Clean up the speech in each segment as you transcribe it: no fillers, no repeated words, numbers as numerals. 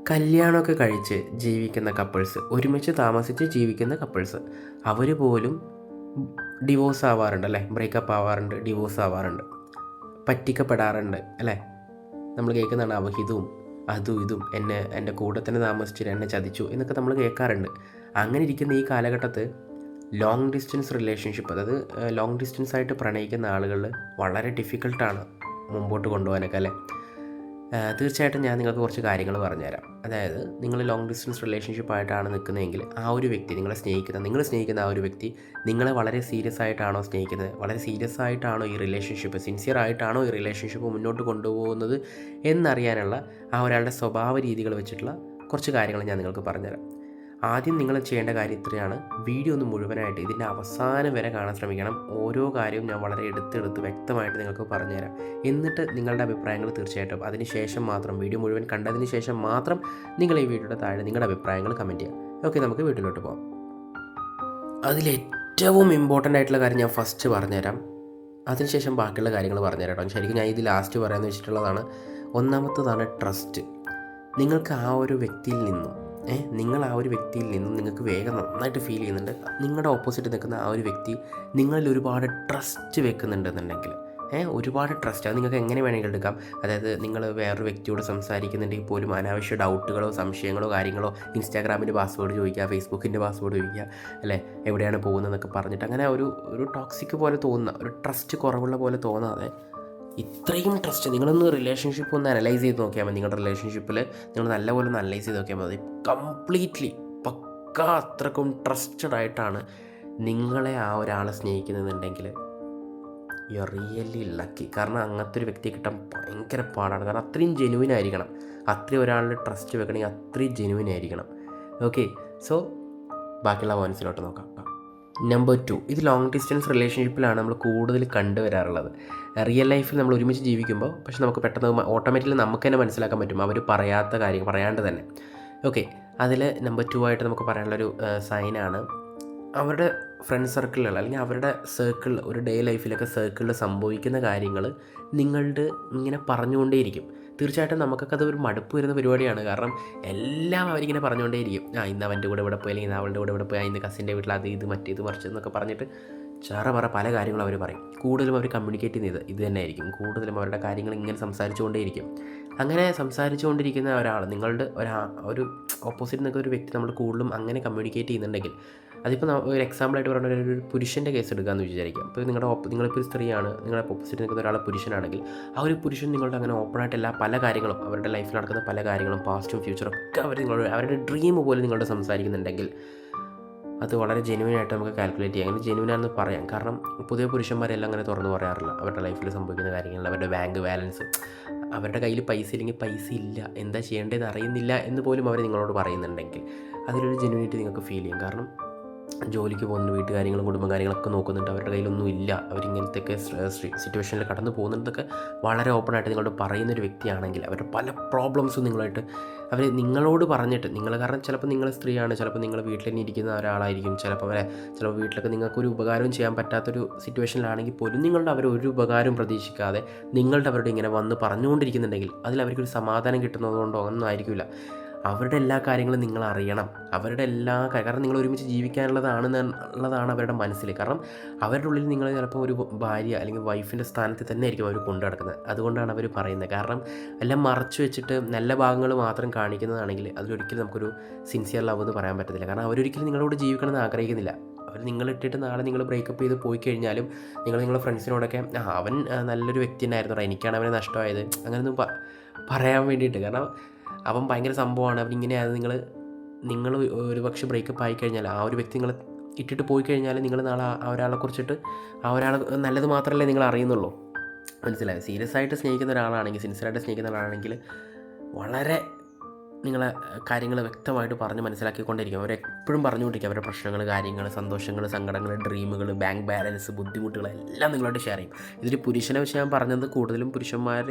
കല്യാണമൊക്കെ കഴിച്ച് ജീവിക്കുന്ന കപ്പിൾസ്, ഒരുമിച്ച് താമസിച്ച് ജീവിക്കുന്ന കപ്പിൾസ്, അവർ പോലും ഡിവോഴ്സ് ആവാറുണ്ട് അല്ലേ, ബ്രേക്കപ്പ് ആവാറുണ്ട്, ഡിവോഴ്സ് ആവാറുണ്ട്, പറ്റിക്കപ്പെടാറുണ്ട് അല്ലേ. നമ്മൾ കേൾക്കുന്നതാണ് അവഹിതവും അതും ഇതും, എൻ്റെ കൂടെ തന്നെ താമസിച്ചിട്ട് എന്നെ ചതിച്ചു എന്നൊക്കെ നമ്മൾ കേൾക്കാറുണ്ട്. അങ്ങനെ ഇരിക്കുന്ന ഈ കാലഘട്ടത്ത് ലോങ് ഡിസ്റ്റൻസ് റിലേഷൻഷിപ്പ്, അതായത് ലോങ് ഡിസ്റ്റൻസ് ആയിട്ട് പ്രണയിക്കുന്ന ആളുകൾ വളരെ ഡിഫിക്കൽട്ടാണ് മുമ്പോട്ട് കൊണ്ടുപോകാനൊക്കെ അല്ലേ. തീർച്ചയായിട്ടും ഞാൻ നിങ്ങൾക്ക് കുറച്ച് കാര്യങ്ങൾ പറഞ്ഞുതരാം. അതായത് നിങ്ങൾ ലോങ് ഡിസ്റ്റൻസ് റിലേഷൻഷിപ്പായിട്ടാണ് നിൽക്കുന്നതെങ്കിൽ ആ ഒരു വ്യക്തി നിങ്ങൾ സ്നേഹിക്കുന്ന ആ ഒരു വ്യക്തി നിങ്ങളെ വളരെ സീരിയസ് ആയിട്ടാണോ സ്നേഹിക്കുന്നത്, വളരെ സീരിയസ് ആയിട്ടാണോ ഈ റിലേഷൻഷിപ്പ്, സിൻസിയർ ആയിട്ടാണോ ഈ റിലേഷൻഷിപ്പ് മുന്നോട്ട് കൊണ്ടുപോകുന്നത് എന്നറിയാനുള്ള ആ ഒരാളുടെ സ്വഭാവ രീതികൾ വെച്ചിട്ടുള്ള കുറച്ച് കാര്യങ്ങൾ ഞാൻ നിങ്ങൾക്ക് പറഞ്ഞുതരാം. ആദ്യം നിങ്ങൾ ചെയ്യേണ്ട കാര്യം ഇത്രയാണ്: വീഡിയോ ഒന്ന് മുഴുവനായിട്ട് ഇതിൻ്റെ അവസാനം വരെ കാണാൻ ശ്രമിക്കണം. ഓരോ കാര്യവും ഞാൻ വളരെ എടുത്ത് വ്യക്തമായിട്ട് നിങ്ങൾക്ക് പറഞ്ഞുതരാം. എന്നിട്ട് നിങ്ങളുടെ അഭിപ്രായങ്ങൾ തീർച്ചയായിട്ടും അതിന് മാത്രം, വീഡിയോ മുഴുവൻ കണ്ടതിന് ശേഷം മാത്രം നിങ്ങൾ ഈ വീഡിയോയുടെ താഴെ നിങ്ങളുടെ അഭിപ്രായങ്ങൾ കമൻറ്റ് ചെയ്യാം. ഓക്കെ, നമുക്ക് വീട്ടിലോട്ട് പോകാം. അതിലേറ്റവും ഇമ്പോർട്ടൻ്റ് ആയിട്ടുള്ള കാര്യം ഞാൻ ഫസ്റ്റ് പറഞ്ഞുതരാം, അതിനുശേഷം ബാക്കിയുള്ള കാര്യങ്ങൾ പറഞ്ഞുതരാം കേട്ടോ. ശരിക്കും ഞാൻ ഇത് ലാസ്റ്റ് പറയാമെന്ന് വെച്ചിട്ടുള്ളതാണ്. ഒന്നാമത്തതാണ് ട്രസ്റ്റ്. നിങ്ങൾക്ക് ആ ഒരു വ്യക്തിയിൽ നിന്നും നിങ്ങൾക്ക് വേഗം നന്നായിട്ട് ഫീൽ ചെയ്യുന്നുണ്ട്, നിങ്ങളുടെ ഓപ്പോസിറ്റ് നിൽക്കുന്ന ആ ഒരു വ്യക്തി നിങ്ങളിൽ ഒരുപാട് ട്രസ്റ്റ് വെക്കുന്നുണ്ടെന്നുണ്ടെങ്കിൽ, ഒരുപാട് ട്രസ്റ്റ്, അത് നിങ്ങൾക്ക് എങ്ങനെ വേണമെങ്കിലും എടുക്കാം. അതായത് നിങ്ങൾ വേറൊരു വ്യക്തിയോട് സംസാരിക്കുന്നുണ്ടെങ്കിൽ പോലും അനാവശ്യ ഡൗട്ടുകളോ സംശയങ്ങളോ കാര്യങ്ങളോ, ഇൻസ്റ്റാഗ്രാമിൻ്റെ പാസ്വേഡ് ചോദിക്കുക, ഫേസ്ബുക്കിൻ്റെ പാസ്വേഡ് ചോദിക്കുക അല്ലേ, എവിടെയാണ് പോകുന്നതെന്നൊക്കെ പറഞ്ഞിട്ട് അങ്ങനെ ഒരു ടോക്സിക് പോലെ തോന്നുന്ന, ഒരു ട്രസ്റ്റ് കുറവുള്ള പോലെ തോന്നാതെ ഇത്രയും ട്രസ്റ്റ്, നിങ്ങളൊന്ന് റിലേഷൻഷിപ്പ് ഒന്ന് അനലൈസ് ചെയ്ത് നോക്കിയാൽ മതി. നിങ്ങളുടെ റിലേഷൻഷിപ്പിൽ നിങ്ങൾ നല്ലപോലെ ഒന്ന് അനലൈസ് ചെയ്ത് നോക്കിയാൽ മതി. കംപ്ലീറ്റ്ലി പക്കാ അത്രക്കും ട്രസ്റ്റഡ് ആയിട്ടാണ് നിങ്ങളെ ആ ഒരാളെ സ്നേഹിക്കുന്നതെന്നുണ്ടെങ്കിൽ യു ആർ റിയലി ലക്കി. കാരണം അങ്ങനത്തെ ഒരു വ്യക്തിയെ കിട്ടാൻ ഭയങ്കര പാടാണ്. കാരണം അത്രയും ജെനുവിൻ ആയിരിക്കണം, അത്രയും ഒരാളുടെ ട്രസ്റ്റ് വെക്കണമെങ്കിൽ അത്രയും ജെനുവിൻ ആയിരിക്കണം. ഓക്കെ, സോ ബാക്കിയുള്ള പോയിൻറ്റ്സിലോട്ട് നോക്കാം. നമ്പർ 2, ഇത് ലോങ് ഡിസ്റ്റൻസ് റിലേഷൻഷിപ്പിലാണ് നമ്മൾ കൂടുതൽ കണ്ടുവരാറുള്ളത്. റിയൽ ലൈഫിൽ നമ്മൾ ഒരുമിച്ച് ജീവിക്കുമ്പോൾ പക്ഷെ നമുക്ക് പെട്ടെന്ന് ഓട്ടോമാറ്റിക്കലി നമുക്ക് തന്നെ മനസ്സിലാക്കാൻ പറ്റും അവർ പറയാത്ത കാര്യം പറയാണ്ട് തന്നെ. ഓക്കെ, അതിൽ നമ്പർ 2 ആയിട്ട് നമുക്ക് പറയാനുള്ളൊരു സൈനാണ് അവരുടെ ഫ്രണ്ട് സർക്കിളിലുള്ള അല്ലെങ്കിൽ അവരുടെ സർക്കിളിൽ, ഒരു ഡേ ലൈഫിലൊക്കെ സർക്കിളിൽ സംഭവിക്കുന്ന കാര്യങ്ങൾ നിങ്ങളുടെ ഇങ്ങനെ പറഞ്ഞുകൊണ്ടേയിരിക്കും. തീർച്ചയായിട്ടും നമുക്കൊക്കെ അത് ഒരു മടുപ്പ് വരുന്ന പരിപാടിയാണ്. കാരണം എല്ലാം അവരിങ്ങനെ പറഞ്ഞുകൊണ്ടേയിരിക്കും. ഇന്ന് അവൻ്റെ കൂടെ ഇവിടെ പോയി, അല്ലെങ്കിൽ ഇന്ന് അവളുടെ കൂടെ ഇവിടെ പോയി, ഇന്ന് കസിൻ്റെ വീട്ടിൽ അത് ഇത് മറ്റേത് മറിച്ച് എന്നൊക്കെ പറഞ്ഞിട്ട് പല കാര്യങ്ങളും അവർ പറയും. കൂടുതലും അവർ കമ്മ്യൂണിക്കേറ്റ് ചെയ്യുന്നത് ഇത് തന്നെ ആയിരിക്കും. കൂടുതലും അവരുടെ കാര്യങ്ങൾ ഇങ്ങനെ സംസാരിച്ചുകൊണ്ടേയിരിക്കും. അങ്ങനെ സംസാരിച്ചുകൊണ്ടിരിക്കുന്ന ഒരാൾ, നിങ്ങളുടെ ഒരു ഓപ്പോസിറ്റ് നിൽക്കുന്ന ഒരു വ്യക്തി നമ്മൾ കൂടുതലും അങ്ങനെ കമ്മ്യൂണിക്കേറ്റ് ചെയ്യുന്നുണ്ടെങ്കിൽ, അതിപ്പോൾ ഒരു എക്സാമ്പിളായിട്ട് പറഞ്ഞ ഒരു പുരുഷൻ്റെ കേസ് എടുക്കാമെന്ന് വിചാരിക്കാം. അപ്പോൾ നിങ്ങളിപ്പോൾ ഒരു സ്ത്രീയാണ്, നിങ്ങളുടെ ഓപ്പോസിറ്റ് നിൽക്കുന്ന ഒരാളെ പുരുഷനാണെങ്കിൽ, ആ ഒരു പുരുഷൻ നിങ്ങളുടെ അങ്ങനെ ഓപ്പണായിട്ട് പല കാര്യങ്ങളും, അവരുടെ ലൈഫിൽ നടക്കുന്ന പല കാര്യങ്ങളും, പാസ്റ്റും ഫ്യൂച്ചറും ഒക്കെ അവരുടെ ഡ്രീം പോലെ നിങ്ങളോട് സംസാരിക്കുന്നുണ്ടെങ്കിൽ അത് വളരെ ജെനുവിനായിട്ട് നമുക്ക് കാൽക്കുലേറ്റ് ചെയ്യാം. അങ്ങനെ ജെനുവിനാണെന്ന് പറയാം. കാരണം പുതിയ പുരുഷന്മാരെല്ലാം അങ്ങനെ തുറന്നു പറയാറില്ല അവരുടെ ലൈഫിൽ സംഭവിക്കുന്ന കാര്യങ്ങൾ, അവരുടെ ബാങ്ക് ബാലൻസ്, അവരുടെ കയ്യിൽ പൈസ ഇല്ലെങ്കിൽ പൈസ ഇല്ല, എന്താ ചെയ്യേണ്ടതെന്ന് അറിയുന്നില്ല എന്ന് പോലും അവർ നിങ്ങളോട് പറയുന്നുണ്ടെങ്കിൽ അതിലൊരു ജെനുവിനിറ്റി നിങ്ങൾക്ക് ഫീൽ ചെയ്യും. കാരണം ജോലിക്ക് പോകുന്നുണ്ട്, വീട്ടുകാര്യങ്ങളും കുടുംബകാര്യങ്ങളൊക്കെ നോക്കുന്നുണ്ട്, അവരുടെ കയ്യിലൊന്നും ഇല്ല, അവരിങ്ങനത്തെയൊക്കെ സിറ്റുവേഷനിൽ കടന്നു പോകുന്നതൊക്കെ വളരെ ഓപ്പണായിട്ട് നിങ്ങളോട് പറയുന്നൊരു വ്യക്തിയാണെങ്കിൽ, അവരുടെ പല പ്രോബ്ലംസും നിങ്ങളോട് പറഞ്ഞിട്ട്, കാരണം ചിലപ്പോൾ നിങ്ങൾ സ്ത്രീയാണ്, ചിലപ്പോൾ നിങ്ങൾ വീട്ടിൽ തന്നെ ഇരിക്കുന്ന ഒരാളായിരിക്കും, ചിലപ്പോൾ വീട്ടിലൊക്കെ നിങ്ങൾക്കൊരു ഉപകാരവും ചെയ്യാൻ പറ്റാത്തൊരു സിറ്റുവേഷനിലാണെങ്കിൽ പോലും അവരൊരു ഉപകാരവും പ്രതീക്ഷിക്കാതെ അവരോട് ഇങ്ങനെ വന്ന് പറഞ്ഞുകൊണ്ടിരിക്കുന്നുണ്ടെങ്കിൽ അതിൽ അവർക്കൊരു സമാധാനം കിട്ടുന്നതുകൊണ്ടോ ഒന്നും ആയിരിക്കില്ല. അവരുടെ എല്ലാ കാര്യങ്ങളും നിങ്ങൾ അറിയണം. കാരണം നിങ്ങൾ ഒരുമിച്ച് ജീവിക്കാനുള്ളതാണ് അവരുടെ മനസ്സിൽ. കാരണം അവരുടെ ഉള്ളിൽ നിങ്ങൾ ചിലപ്പോൾ ഒരു ഭാര്യ അല്ലെങ്കിൽ വൈഫിൻ്റെ സ്ഥാനത്ത് തന്നെ ആയിരിക്കും അവർ കൊണ്ടു നടക്കുന്നത്. അതുകൊണ്ടാണ് അവർ പറയുന്നത്. കാരണം എല്ലാം മറച്ചു വെച്ചിട്ട് നല്ല ഭാഗങ്ങൾ മാത്രം കാണിക്കുന്നതാണെങ്കിൽ അതിലൊരിക്കലും നമുക്കൊരു സിൻസിയർ ലവ് എന്ന് പറയാൻ പറ്റത്തില്ല. കാരണം അവരൊരിക്കലും നിങ്ങളോട് ജീവിക്കണമെന്ന് ആഗ്രഹിക്കുന്നില്ല. അവർ നിങ്ങളിട്ടിട്ട് നാളെ നിങ്ങൾ ബ്രേക്കപ്പ് ചെയ്ത് പോയി കഴിഞ്ഞാലും നിങ്ങളുടെ ഫ്രണ്ട്സിനോടൊക്കെ അവൻ നല്ലൊരു വ്യക്തി തന്നെയായിരുന്നു, എനിക്കാണ് അവനെ നഷ്ടമായത്, അങ്ങനെയൊന്നും പറയാൻ വേണ്ടിയിട്ട്. കാരണം അവൻ ഭയങ്കര സംഭവമാണ്, അവനിങ്ങനെയായത്. നിങ്ങൾ ഒരു പക്ഷേ ബ്രേക്കപ്പ് ആയിക്കഴിഞ്ഞാൽ ആ ഒരു വ്യക്തി നിങ്ങൾ ഇട്ടിട്ട് പോയി കഴിഞ്ഞാൽ നിങ്ങൾ നാളെ ആ ഒരാളെ കുറിച്ചിട്ട് ആ ഒരാൾ നല്ലത് മാത്രമല്ലേ നിങ്ങൾ അറിയുന്നുള്ളൂ. മനസ്സിലായോ? സീരിയസ് ആയിട്ട് സ്നേഹിക്കുന്ന ഒരാളാണെങ്കിൽ, സിൻസിയറായിട്ട് സ്നേഹിക്കുന്ന ഒരാളാണെങ്കിൽ വളരെ നിങ്ങളെ കാര്യങ്ങൾ വ്യക്തമായിട്ട് പറഞ്ഞ് മനസ്സിലാക്കിക്കൊണ്ടിരിക്കും. അവരെപ്പോഴും പറഞ്ഞുകൊണ്ടിരിക്കും അവരുടെ പ്രശ്നങ്ങൾ, കാര്യങ്ങൾ, സന്തോഷങ്ങൾ, സങ്കടങ്ങൾ, ഡ്രീമുകൾ, ബാങ്ക് ബാലൻസ്, ബുദ്ധിമുട്ടുകൾ എല്ലാം നിങ്ങളോട് ഷെയർ ചെയ്യും. ഇതിൽ പുരുഷനെ വെച്ച് ഞാൻ പറഞ്ഞത് കൂടുതലും പുരുഷന്മാർ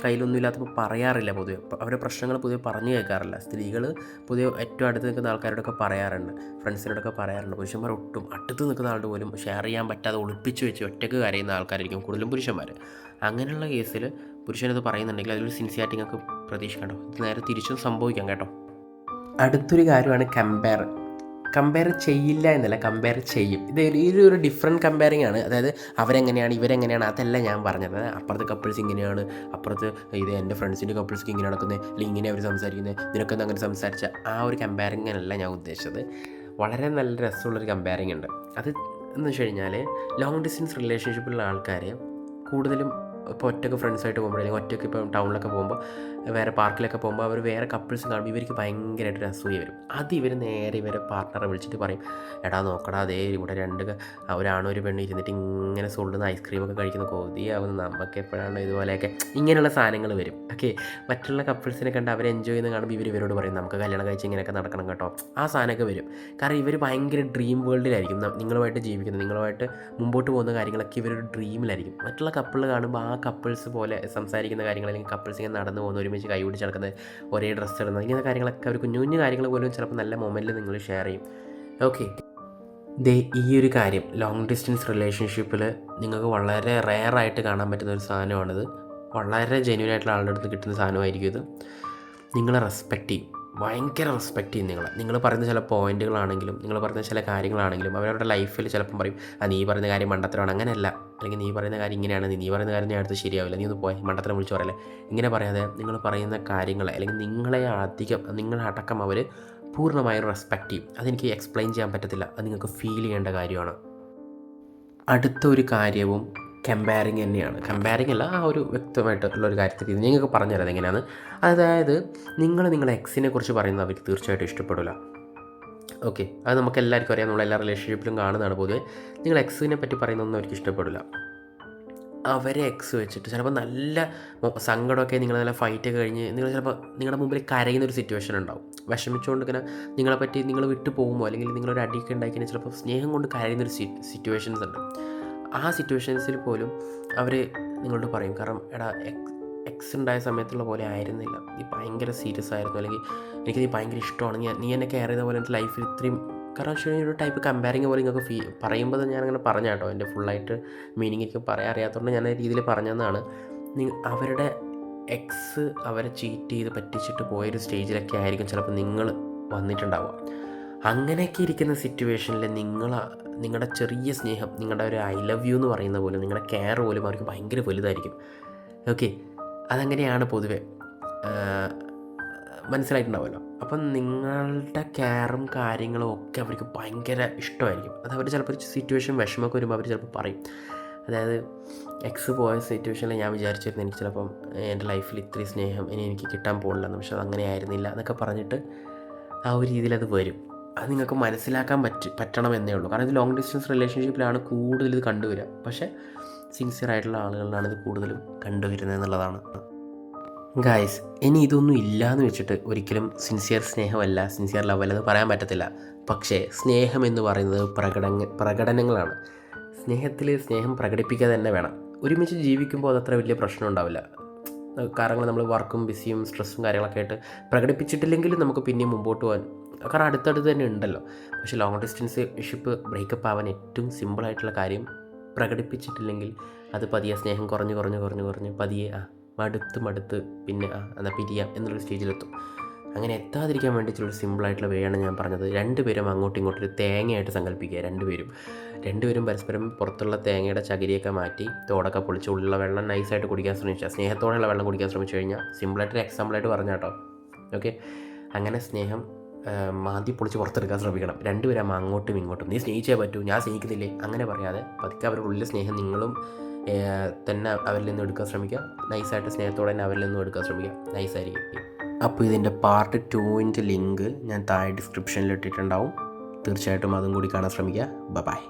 കയ്യിലൊന്നും ഇല്ലാത്തപ്പോൾ പറയാറില്ല. പൊതുവെ അവരുടെ പ്രശ്നങ്ങൾ പൊതുവെ പറഞ്ഞു കേൾക്കാറില്ല. സ്ത്രീകൾ പൊതുവെ ഏറ്റവും അടുത്ത് നിൽക്കുന്ന ആൾക്കാരോടൊക്കെ പറയാറുണ്ട്, ഫ്രണ്ട്സിനോടൊക്കെ പറയാറുണ്ട്. പുരുഷന്മാർ ഒട്ടും അടുത്ത് നിൽക്കുന്ന ആളുടെ പോലും ഷെയർ ചെയ്യാൻ പറ്റാതെ ഒളിപ്പിച്ച് വെച്ച് ഒറ്റയ്ക്ക് കരയുന്ന ആൾക്കാരായിരിക്കും കൂടുതലും പുരുഷന്മാർ. അങ്ങനെയുള്ള കേസിൽ പുരുഷനത് പറയുന്നുണ്ടെങ്കിൽ അതിലൊരു സിൻസിയാരിറ്റി നിങ്ങൾക്ക് പ്രതീക്ഷിക്കണ്ടോ. ഇത് നേരെ തിരിച്ചും സംഭവിക്കാം കേട്ടോ. അടുത്തൊരു കാര്യമാണ് കമ്പയർ ചെയ്യില്ല എന്നല്ല, കമ്പയർ ചെയ്യും. ഒരു ഡിഫറെൻറ്റ് കമ്പയറിങ് ആണ്. അതായത് അവരെങ്ങനെയാണ് ഇവരെങ്ങനെയാണ് അതല്ല ഞാൻ പറഞ്ഞത്. അപ്പുറത്തെ കപ്പിൾസ് ഇങ്ങനെയാണ്, അപ്പുറത്ത് ഇത് എൻ്റെ ഫ്രണ്ട്സിൻ്റെ കപ്പിൾസ്ക്ക് ഇങ്ങനെ നടക്കുന്നത്, അല്ലെങ്കിൽ ഇങ്ങനെ അവർ സംസാരിക്കുന്നത്, നിനക്കൊന്നും അങ്ങനെ സംസാരിച്ച ആ ഒരു കമ്പയറിങ്ങല്ല ഞാൻ ഉദ്ദേശിച്ചത്. വളരെ നല്ല രസമുള്ളൊരു കമ്പയറിങ് ഉണ്ട്. അത് എന്ന് വെച്ച് കഴിഞ്ഞാൽ ലോങ് ഡിസ്റ്റൻസ് റിലേഷൻഷിപ്പിലുള്ള ആൾക്കാർ കൂടുതലും ഇപ്പോൾ ഒറ്റയ്ക്ക് ഫ്രണ്ട്സായിട്ട് പോകുമ്പോൾ, അല്ലെങ്കിൽ ഒറ്റയ്ക്ക് ഇപ്പോൾ ടൗണിലൊക്കെ പോകുമ്പോൾ, വേറെ പാർക്കിലൊക്കെ പോകുമ്പോൾ അവർ വേറെ കപ്പിൾസ് കാണുമ്പോൾ ഇവർക്ക് ഭയങ്കരമായിട്ട് അസൂയ വരും. അത് ഇവർ നേരെ ഇവരെ പാർട്ട്ണറെ വിളിച്ചിട്ട് പറയും, എടാ നോക്കടാ, അതേ ഇവിടെ ഒരാണും ഒരു പെണ്ണും ഇരുന്നിട്ട് ഇങ്ങനെ സോൾഡുന്ന ഐസ്ക്രീമൊക്കെ കഴിക്കുന്ന കൊതിയാവുന്ന നമുക്ക് എപ്പോഴാണ് ഇതുപോലെയൊക്കെ ഇങ്ങനെയുള്ള സാധനങ്ങൾ വരും. ഓക്കെ, മറ്റുള്ള കപ്പിൾസിനെ കണ്ട് അവർ എൻജോയ് ചെയ്യുന്ന കാണുമ്പോൾ ഇവരോട് പറയും നമുക്ക് കല്യാണം കഴിച്ച് ഇങ്ങനെയൊക്കെ നടക്കണം കേട്ടോ. ആ സാധനമൊക്കെ വരും. കാരണം ഇവർ ഭയങ്കര ഡ്രീം വേൾഡിലായിരിക്കും നിങ്ങളുമായിട്ട് ജീവിക്കുന്നത്, നിങ്ങളുമായിട്ട് മുമ്പോട്ട് പോകുന്ന കാര്യങ്ങളൊക്കെ ഇവരൊരു ഡ്രീമിലായിരിക്കും. മറ്റുള്ള കപ്പിൾ കാണുമ്പോൾ ആ കപ്പിൾസ് പോലെ സംസാരിക്കുന്ന കാര്യങ്ങൾ, അല്ലെങ്കിൽ കപ്പിൾസ് ഇങ്ങനെ നടന്നു പോകുന്ന, ഒരുമിച്ച് കൈ പിടിച്ച് നടക്കുന്നത്, ഒരേ ഡ്രസ്സ് ഇടുന്നത്, ഇങ്ങനത്തെ കാര്യങ്ങളൊക്കെ അവർ കുഞ്ഞു കുഞ്ഞു കാര്യങ്ങൾ പോലും ചിലപ്പോൾ നല്ല മൊമെൻറ്റിൽ നിങ്ങൾ ഷെയർ ചെയ്യും. ഓക്കെ, ഈ ഒരു കാര്യം ലോങ് ഡിസ്റ്റൻസ് റിലേഷൻഷിപ്പിൽ നിങ്ങൾക്ക് വളരെ റെയറായിട്ട് കാണാൻ പറ്റുന്ന ഒരു സാധനമാണിത്. വളരെ ജെന്യൂൻ ആയിട്ടുള്ള ആളുടെ അടുത്ത് കിട്ടുന്ന സാധനമായിരിക്കും ഇത്. നിങ്ങളെ റെസ്പെക്റ്റ് ചെയ്യും, ഭയങ്കര റെസ്പെക്റ്റ് ചെയ്യും. നിങ്ങൾ പറയുന്ന ചില പോയിൻറ്റുകളാണെങ്കിലും, നിങ്ങൾ പറയുന്ന ചില കാര്യങ്ങളാണെങ്കിലും അവരവരുടെ ലൈഫിൽ ചിലപ്പം പറയും, നീ പറയുന്ന കാര്യം മണ്ടത്തരമാണ്, അങ്ങനെയല്ല, അല്ലെങ്കിൽ നീ പറയുന്ന കാര്യം ഇങ്ങനെയാണ്, നീ പറയുന്ന കാര്യം ഞാൻ അടുത്ത് ശരിയാവില്ല, നീ ഒന്ന് പോയി മണ്ടത്തരം വിളിച്ച് പറയല്ലേ, ഇങ്ങനെ പറയാതെ നിങ്ങൾ പറയുന്ന കാര്യങ്ങളെ, അല്ലെങ്കിൽ നിങ്ങളടക്കം അവർ പൂർണ്ണമായും റെസ്പെക്റ്റ് ചെയ്യും. അതെനിക്ക് എക്സ്പ്ലെയിൻ ചെയ്യാൻ പറ്റത്തില്ല, അത് നിങ്ങൾക്ക് ഫീൽ ചെയ്യേണ്ട കാര്യമാണ്. അടുത്തൊരു കാര്യവും കമ്പയറിങ് തന്നെയാണ്. കമ്പയറിങ് അല്ല, ആ ഒരു വ്യക്തമായിട്ടുള്ളൊരു കാര്യത്തിൽ ഇത് നിങ്ങൾക്ക് പറഞ്ഞുതരാം എങ്ങനെയാണ്. അതായത് നിങ്ങളെ എക്സിനെ കുറിച്ച് പറയുന്നത് അവർക്ക് തീർച്ചയായിട്ടും ഇഷ്ടപ്പെടില്ല. ഓക്കെ, അത് നമുക്ക് എല്ലാവർക്കും അറിയാം, നമ്മളെല്ലാ റിലേഷൻഷിപ്പിലും കാണുന്നതാണ്. പൊതുവെ നിങ്ങൾ എക്സിനെ പറ്റി പറയുന്നതൊന്നും അവർക്ക് ഇഷ്ടപ്പെടില്ല. അവരെ എക്സ് വെച്ചിട്ട് ചിലപ്പോൾ നല്ല സങ്കടമൊക്കെ, നിങ്ങൾ നല്ല ഫൈറ്റൊക്കെ കഴിഞ്ഞ് നിങ്ങൾ ചിലപ്പോൾ നിങ്ങളുടെ മുമ്പിൽ കരയുന്നൊരു സിറ്റുവേഷൻ ഉണ്ടാവും. വിഷമിച്ചുകൊണ്ട് ഇങ്ങനെ നിങ്ങളെപ്പറ്റി നിങ്ങൾ വിട്ടു പോകുമ്പോൾ, അല്ലെങ്കിൽ നിങ്ങളൊരു അടിയൊക്കെ ഉണ്ടാക്കിയാൽ ചിലപ്പോൾ സ്നേഹം കൊണ്ട് കരയുന്നൊരു സിറ്റുവേഷൻസ് ഉണ്ട്. ആ സിറ്റുവേഷൻസിൽ പോലും അവർ നിങ്ങളോട് പറയും, കാരണം എടാ എക്സ് ഉണ്ടായ സമയത്തുള്ള പോലെ ആയിരുന്നില്ല, നീ ഭയങ്കര സീരിയസ് ആയിരുന്നു, അല്ലെങ്കിൽ എനിക്ക് നീ ഭയങ്കര ഇഷ്ടമാണ്, നീ എന്നെ കെയർ ചെയ്ത പോലെ എൻ്റെ ലൈഫിൽ ഇത്രയും. കാരണം ഒരു ടൈപ്പ് കമ്പയറിങ് പോലെ നിങ്ങൾക്ക് പറയുമ്പോൾ ഞാനങ്ങനെ പറഞ്ഞ കേട്ടോ, എൻ്റെ ഫുള്ളായിട്ട് മീനിങ് എനിക്ക് പറയാൻ അറിയാത്തതുകൊണ്ട് ഞാൻ ആ രീതിയിൽ പറഞ്ഞതാണ്. അവരുടെ എക്സ് അവരെ ചീറ്റ് ചെയ്ത് പറ്റിച്ചിട്ട് പോയൊരു സ്റ്റേജിലൊക്കെ ആയിരിക്കും ചിലപ്പോൾ നിങ്ങൾ വന്നിട്ടുണ്ടാവുക. അങ്ങനെയൊക്കെ ഇരിക്കുന്ന സിറ്റുവേഷനിൽ നിങ്ങളുടെ ചെറിയ സ്നേഹം, നിങ്ങളുടെ ഒരു ഐ ലവ് യു എന്ന് പറയുന്ന പോലും, നിങ്ങളുടെ കെയർ പോലും അവർക്ക് ഭയങ്കര വലുതായിരിക്കും. ഓക്കെ, അതങ്ങനെയാണ് പൊതുവെ, മനസ്സിലായിട്ടുണ്ടാവുമല്ലോ. അപ്പം നിങ്ങളുടെ കെയറും കാര്യങ്ങളും ഒക്കെ അവർക്ക് ഭയങ്കര ഇഷ്ടമായിരിക്കും. അത് അവർ ചിലപ്പോൾ ഒരു സിറ്റുവേഷൻ വിഷമമൊക്കെ വരുമ്പോൾ അവർ ചിലപ്പോൾ പറയും, അതായത് എക്സ് പോയ സിറ്റുവേഷനിൽ ഞാൻ വിചാരിച്ചിരുന്നു എനിക്ക് ചിലപ്പം എൻ്റെ ലൈഫിൽ ഇത്രയും സ്നേഹം എനിക്ക് കിട്ടാൻ പോകില്ലെന്ന്, പക്ഷെ അതങ്ങനെ ആയിരുന്നില്ല എന്നൊക്കെ പറഞ്ഞിട്ട് ആ ഒരു രീതിയിൽ അത് വരും. അത് നിങ്ങൾക്ക് മനസ്സിലാക്കാൻ പറ്റണമെന്നേ ഉള്ളൂ. കാരണം ഇത് ലോങ് ഡിസ്റ്റൻസ് റിലേഷൻഷിപ്പിലാണ് കൂടുതൽ ഇത് കണ്ടുവരിക. പക്ഷേ സിൻസിയർ ആയിട്ടുള്ള ആളുകളിലാണ് ഇത് കൂടുതലും കണ്ടുവരുന്നത് എന്നുള്ളതാണ്. ഗായ്സ്, ഇനി ഇതൊന്നും ഇല്ലയെന്ന് വെച്ചിട്ട് ഒരിക്കലും സിൻസിയർ സ്നേഹമല്ല, സിൻസിയർ ലവ് അല്ലെന്ന് പറയാൻ പറ്റത്തില്ല. പക്ഷേ സ്നേഹം എന്ന് പറയുന്നത് പ്രകടനങ്ങളാണ്. സ്നേഹം പ്രകടിപ്പിക്കുക തന്നെ വേണം. ഒരുമിച്ച് ജീവിക്കുമ്പോൾ അതത്ര വലിയ പ്രശ്നം ഉണ്ടാവില്ല. കാരണം നമ്മൾ വർക്കും ബിസിയും സ്ട്രെസ്സും കാര്യങ്ങളൊക്കെ ആയിട്ട് പ്രകടിപ്പിച്ചിട്ടില്ലെങ്കിലും നമുക്ക് പിന്നെയും മുമ്പോട്ട് പോകാൻ, കാരണം അടുത്തടുത്ത് തന്നെ ഉണ്ടല്ലോ. പക്ഷേ ലോങ് ഡിസ്റ്റൻസ് ഷിപ്പ് ബ്രേക്കപ്പ് ആവാൻ ഏറ്റവും സിമ്പിളായിട്ടുള്ള കാര്യം, പ്രകടിപ്പിച്ചിട്ടില്ലെങ്കിൽ അത് പതിയെ സ്നേഹം കുറഞ്ഞ് പതിയെ മടുത്ത് പിന്നെ എന്നാൽ പിരിയാം എന്നുള്ളൊരു സ്റ്റേജിലെത്തും. അങ്ങനെ എത്താതിരിക്കാൻ വേണ്ടിയിട്ടുള്ളൊരു സിമ്പിളായിട്ടുള്ള വേയാണ് ഞാൻ പറഞ്ഞത്. രണ്ടുപേരും അങ്ങോട്ടും ഇങ്ങോട്ടും ഒരു തേങ്ങയായിട്ട് സങ്കല്പിക്കുക. രണ്ടുപേരും പരസ്പരം പുറത്തുള്ള തേങ്ങയുടെ ചകിരിയൊക്കെ മാറ്റി തോടൊക്കെ പൊളിച്ച് ഉള്ളിലുള്ള വെള്ളം നൈസായിട്ട് കുടിക്കാൻ ശ്രമിച്ചാൽ, സ്നേഹത്തോടെയുള്ള വെള്ളം കുടിക്കാൻ ശ്രമിച്ചു കഴിഞ്ഞാൽ, സിമ്പിളായിട്ടൊരു എക്സാമ്പിളായിട്ട് പറഞ്ഞ കേട്ടോ. ഓക്കെ, അങ്ങനെ സ്നേഹം മാന്തി പൊളിച്ച് പുറത്തെടുക്കാൻ ശ്രമിക്കണം. രണ്ടുപേരും അങ്ങോട്ടും ഇങ്ങോട്ടും, നീ സ്നേഹിച്ചേ പറ്റൂ, ഞാൻ സ്നേഹിക്കുന്നില്ലേ, അങ്ങനെ പറയാതെ പതുക്കെ അവരുടെ ഉള്ളിൽ സ്നേഹം നിങ്ങളും തന്നെ അവരിൽ നിന്നും എടുക്കാൻ ശ്രമിക്കുക. നൈസായിട്ട് സ്നേഹത്തോടെ തന്നെ അവരിൽ നിന്നും എടുക്കാൻ ശ്രമിക്കുക. നൈസായിരിക്കും. അപ്പോൾ ഇതിൻ്റെ പാർട്ട് 2ൻ്റെ ലിങ്ക് ഞാൻ താഴെ ഡിസ്ക്രിപ്ഷനിൽ ഇട്ടിട്ടുണ്ടാവും. തീർച്ചയായിട്ടും അതും കൂടി കാണാൻ ശ്രമിക്കുക. ബൈ.